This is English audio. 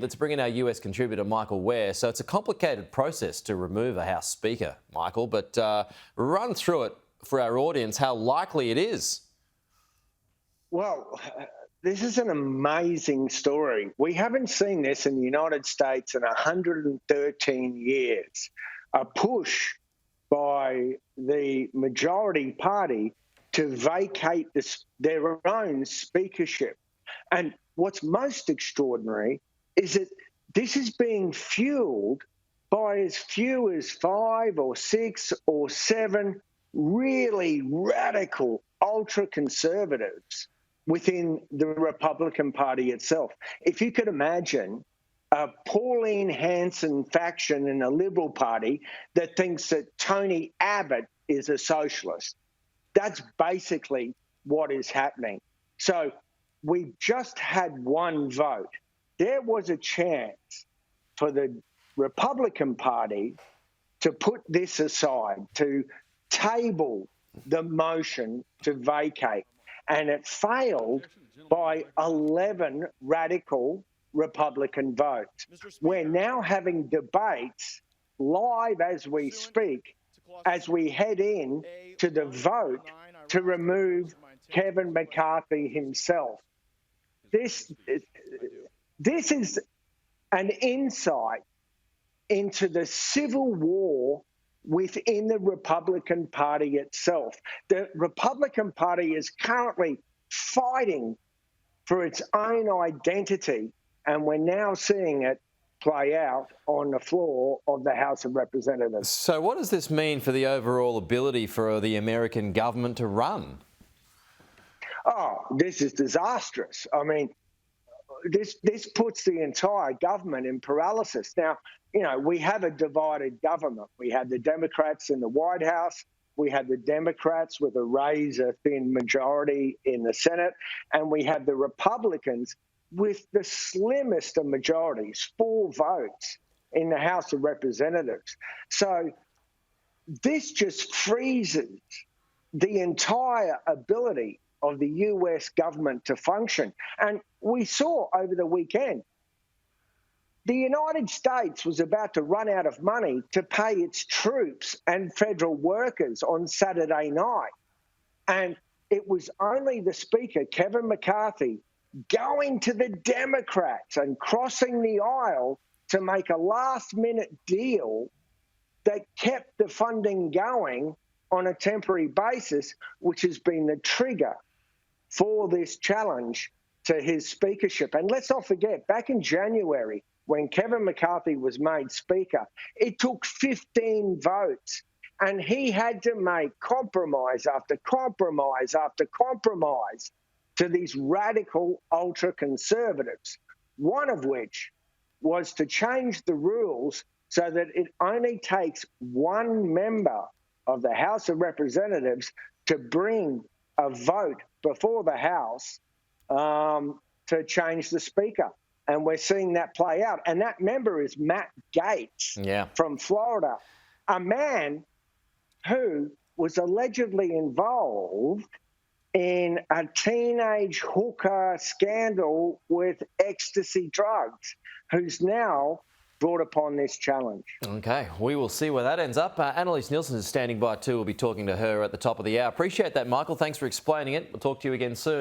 Let's bring in our US contributor, Michael Ware. So it's a complicated process to remove a House Speaker, Michael, but run through it for our audience, how likely it is. Well, this is an amazing story. We haven't seen this in the United States in 113 years. A push by the majority party to vacate their own speakership. And what's most extraordinary is that this is being fueled by as few as 5 or 6 or 7 really radical ultra-conservatives within the Republican Party itself. If you could imagine a Pauline Hanson faction in the Liberal Party that thinks that Tony Abbott is a socialist, that's basically what is happening. So we just had one vote. There was a chance for the Republican Party to put this aside, to table the motion to vacate, and it failed by 11 radical Republican votes. We're now having debates live as we speak, as we head in to the vote to remove Kevin McCarthy himself. This is an insight into the civil war within the Republican Party itself. The Republican Party is currently fighting for its own identity, and we're now seeing it play out on the floor of the House of Representatives. So what does this mean for the overall ability for the American government to run? Oh, this is disastrous. I mean, this puts the entire government in paralysis. Now, you know, we have a divided government. We have the Democrats in the White House. We have the Democrats with a razor-thin majority in the Senate. And we have the Republicans with the slimmest of majorities, 4 votes in the House of Representatives. So this just freezes the entire ability of the US government to function. And we saw over the weekend, the United States was about to run out of money to pay its troops and federal workers on Saturday night. And it was only the Speaker, Kevin McCarthy, going to the Democrats and crossing the aisle to make a last-minute deal that kept the funding going on a temporary basis, which has been the trigger for this challenge to his speakership. And let's not forget, back in January, when Kevin McCarthy was made Speaker, it took 15 votes, and he had to make compromise after compromise after compromise to these radical ultra-conservatives, one of which was to change the rules so that it only takes one member of the House of Representatives to bring a vote before the House to change the Speaker. And we're seeing that play out. And that member is Matt Gaetz from Florida, a man who was allegedly involved in a teenage hooker scandal with ecstasy drugs, who's now brought upon this challenge. Okay, we will see where that ends up. Annalise Nielsen is standing by too. We'll be talking to her at the top of the hour. Appreciate that, Michael. Thanks for explaining it. We'll talk to you again soon.